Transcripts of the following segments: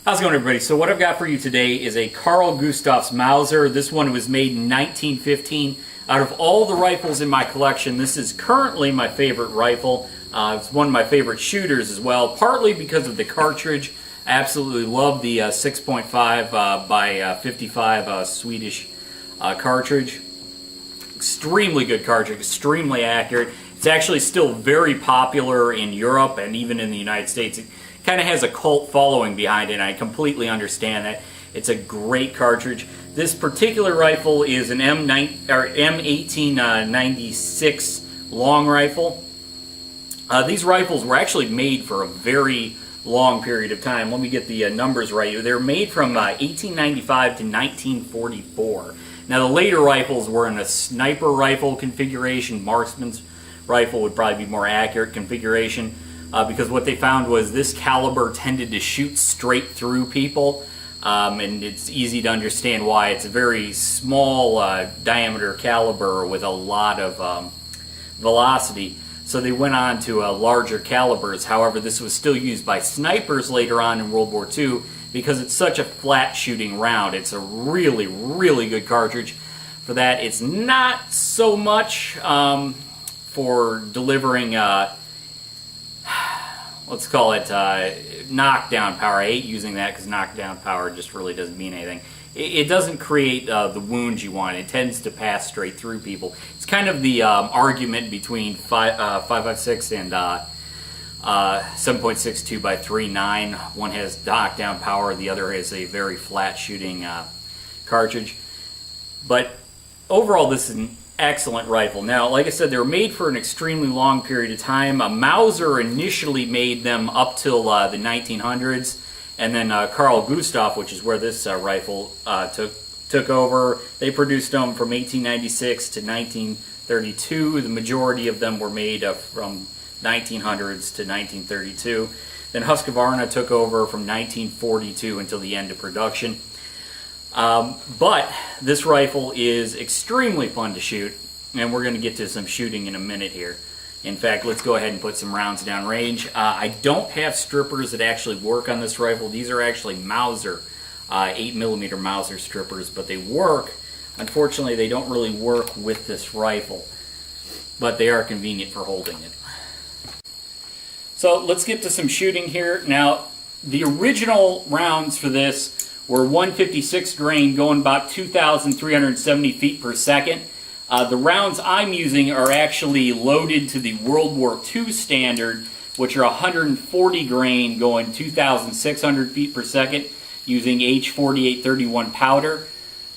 How's it going, everybody? So what I've got for you today is a Carl Gustaf's Mauser. This one was made in 1915. Out of all the rifles in my collection, this is currently my favorite rifle. It's one of my favorite shooters as well, partly because of the cartridge. I absolutely love the 6.5 by 55 Swedish cartridge. Extremely good cartridge, extremely accurate. It's actually still very popular in Europe and even in the United States. It kind of has a cult following behind it, and I completely understand that. It's a great cartridge. This particular rifle is an M1896 long rifle. These rifles were actually made for a very long period of time. Let me get the numbers right. They were made from 1895 to 1944. Now, the later rifles were in a sniper rifle configuration. Marksman's rifle would probably be more accurate configuration. Because what they found was this caliber tended to shoot straight through people, and it's easy to understand why. It's a very small diameter caliber with a lot of velocity, so they went on to larger calibers. However, this was still used by snipers later on in World War II because it's such a flat shooting round. It's a really, really good cartridge for that. It's not so much for delivering let's call it knockdown power. I hate using that because knockdown power just really doesn't mean anything. It doesn't create the wounds you want. It tends to pass straight through people. It's kind of the argument between 5.56 and 7.62 by 3.9. One has knockdown power, the other has a very flat shooting cartridge. But overall, this is an excellent rifle. Now, like I said, they were made for an extremely long period of time. Mauser initially made them up till the 1900s, and then Carl Gustaf, which is where this rifle took over, they produced them from 1896 to 1932. The majority of them were made from 1900s to 1932. Then Husqvarna took over from 1942 until the end of production. But this rifle is extremely fun to shoot, and we're going to get to some shooting in a minute here. In fact, let's go ahead and put some rounds down range. I don't have strippers that actually work on this rifle. These are actually Mauser, 8mm Mauser strippers, but they work. Unfortunately, they don't really work with this rifle, but they are convenient for holding it. So let's get to some shooting here. Now, the original rounds for this were 156 grain, going about 2,370 feet per second. The rounds I'm using are actually loaded to the World War II standard, which are 140 grain, going 2,600 feet per second, using H4831 powder.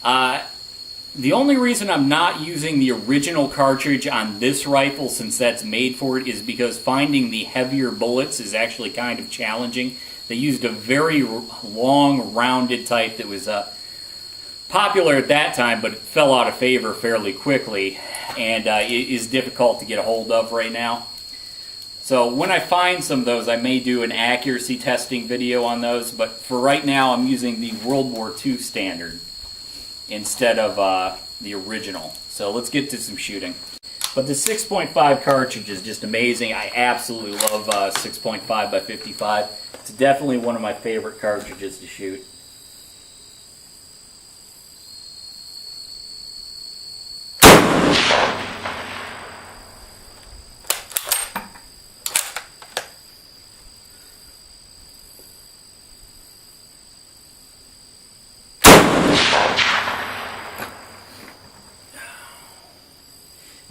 The only reason I'm not using the original cartridge on this rifle, since that's made for it, is because finding the heavier bullets is actually kind of challenging. They used a very long, rounded type that was popular at that time, but it fell out of favor fairly quickly, and it is difficult to get a hold of right now. So when I find some of those, I may do an accuracy testing video on those, but for right now, I'm using the World War II standard instead of the original. So let's get to some shooting. But the 6.5 cartridge is just amazing. I absolutely love 6.5 by 55. It's definitely one of my favorite cartridges to shoot.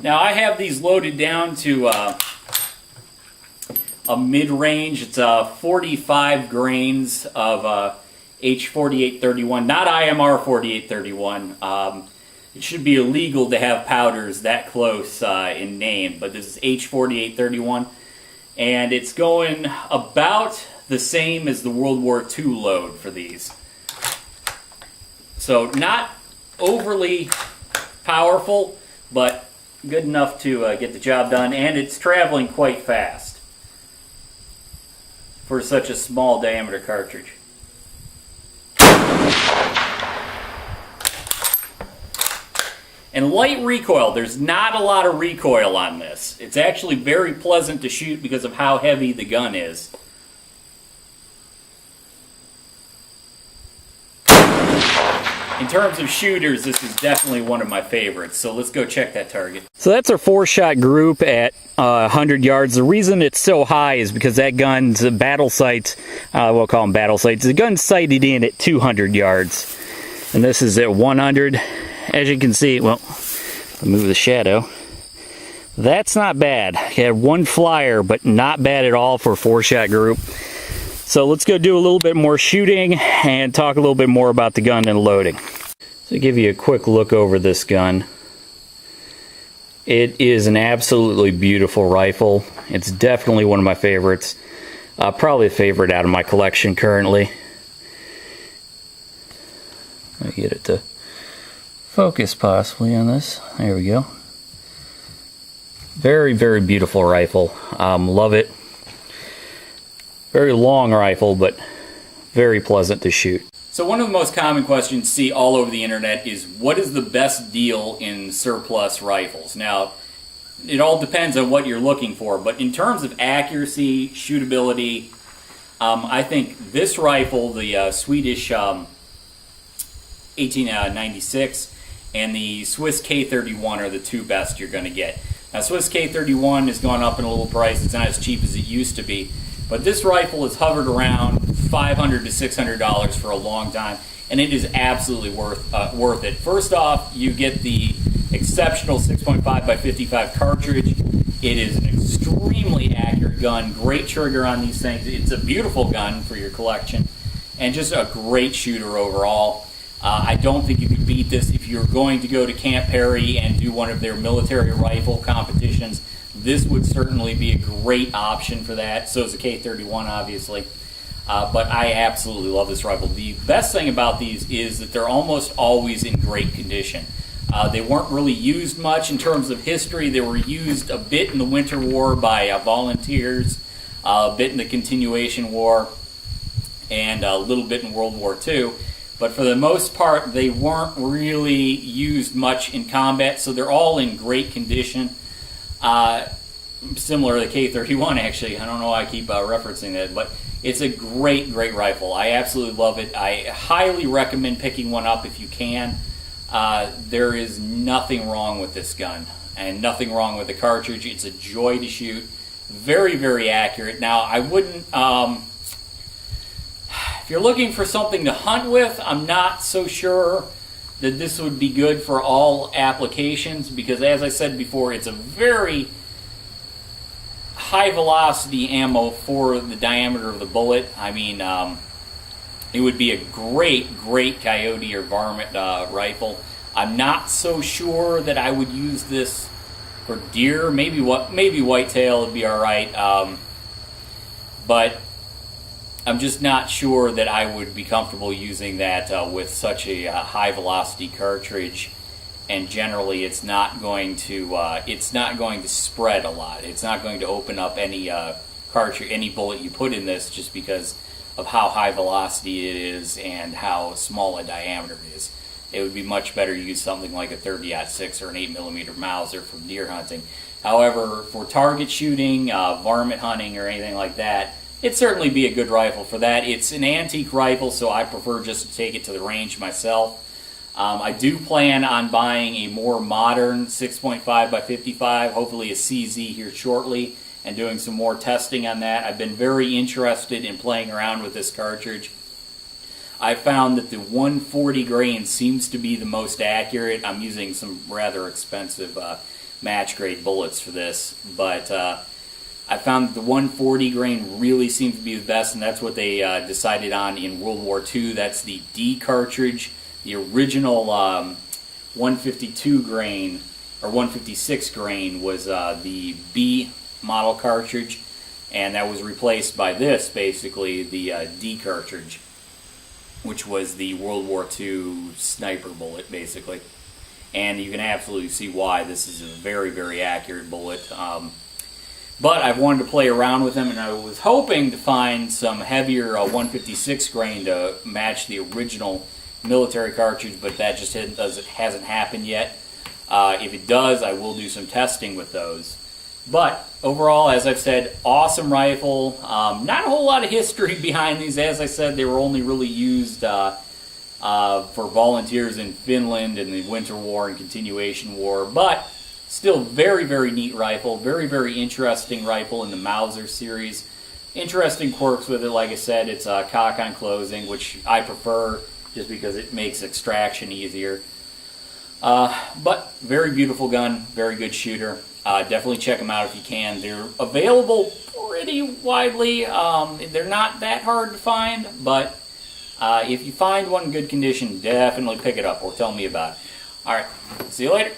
Now, I have these loaded down to a mid-range. It's 45 grains of H4831, not IMR 4831. It should be illegal to have powders that close in name, but this is H4831, and it's going about the same as the World War II load for these. So not overly powerful, but good enough to get the job done, and it's traveling quite fast for such a small diameter cartridge. And light recoil, there's not a lot of recoil on this. It's actually very pleasant to shoot because of how heavy the gun is. in terms of shooters, this is definitely one of my favorites. So let's go check that target. So that's our 4-shot group at 100 yards. The reason it's so high is because that gun's battle sights, we'll call them battle sights, the gun's sighted in at 200 yards. And this is at 100. As you can see, well, I'll move the shadow. That's not bad. He had one flyer, but not bad at all for a 4-shot group. So let's go do a little bit more shooting and talk a little bit more about the gun and loading. So give you a quick look over this gun. It is an absolutely beautiful rifle. It's definitely one of my favorites. Probably a favorite out of my collection currently. Let me get it to focus possibly on this. There we go. Very, very beautiful rifle. Love it. Very long rifle, but very pleasant to shoot. So one of the most common questions you see all over the internet is, what is the best deal in surplus rifles? Now, it all depends on what you're looking for, but in terms of accuracy, shootability, I think this rifle, the Swedish 1896 and the Swiss K31 are the two best you're going to get. Now, Swiss K31 has gone up in a little price. It's not as cheap as it used to be. But this rifle has hovered around $500 to $600 for a long time, and it is absolutely worth it. First off, you get the exceptional 6.5 by 55 cartridge. It is an extremely accurate gun, great trigger on these things. It's a beautiful gun for your collection, and just a great shooter overall. I don't think you could beat this if you're going to go to Camp Perry and do one of their military rifle competitions. This would certainly be a great option for that. So is the K31, obviously. But I absolutely love this rifle. The best thing about these is that they're almost always in great condition. They weren't really used much in terms of history. They were used a bit in the Winter War by volunteers, a bit in the Continuation War, and a little bit in World War II. But for the most part, they weren't really used much in combat, so they're all in great condition. Similar to the K31, actually. I don't know why I keep referencing that, but it's a great, great rifle. I absolutely love it. I highly recommend picking one up if you can. There is nothing wrong with this gun, and nothing wrong with the cartridge. It's a joy to shoot. Very, very accurate. Now, I wouldn't... if you're looking for something to hunt with, I'm not so sure that this would be good for all applications, because as I said before, it's a very high velocity ammo for the diameter of the bullet. I mean, it would be a great, great coyote or varmint rifle. I'm not so sure that I would use this for deer. Maybe whitetail would be all right, but I'm just not sure that I would be comfortable using that with such a high velocity cartridge, and generally it's not going to spread a lot. It's not going to open up any cartridge, any bullet you put in this, just because of how high velocity it is and how small a diameter it is. It would be much better to use something like a 30-06 or an 8mm Mauser for deer hunting. However, for target shooting, varmint hunting, or anything like that, it'd certainly be a good rifle for that. It's an antique rifle, so I prefer just to take it to the range myself. I do plan on buying a more modern 6.5 by 55, hopefully a CZ here shortly, and doing some more testing on that. I've been very interested in playing around with this cartridge. I found that the 140 grain seems to be the most accurate. I'm using some rather expensive match grade bullets for this, but I found that the 140 grain really seems to be the best, and that's what they decided on in World War II. That's the D cartridge. The original 152 grain or 156 grain was the B model cartridge, and that was replaced by this, basically, the D cartridge, which was the World War II sniper bullet, basically. And you can absolutely see why. This is a very, very accurate bullet. But I've wanted to play around with them, and I was hoping to find some heavier 156 grain to match the original military cartridge, but that just hasn't happened yet. If it does, I will do some testing with those. But overall, as I've said, awesome rifle. Not a whole lot of history behind these. As I said, they were only really used for volunteers in Finland in the Winter War and Continuation War, but still very, very neat rifle, very, very interesting rifle in the Mauser series. Interesting quirks with it, like I said, it's cock on closing, which I prefer just because it makes extraction easier. But very beautiful gun, very good shooter. Definitely check them out if you can. They're available pretty widely. They're not that hard to find, but if you find one in good condition, definitely pick it up or tell me about it. Alright, see you later.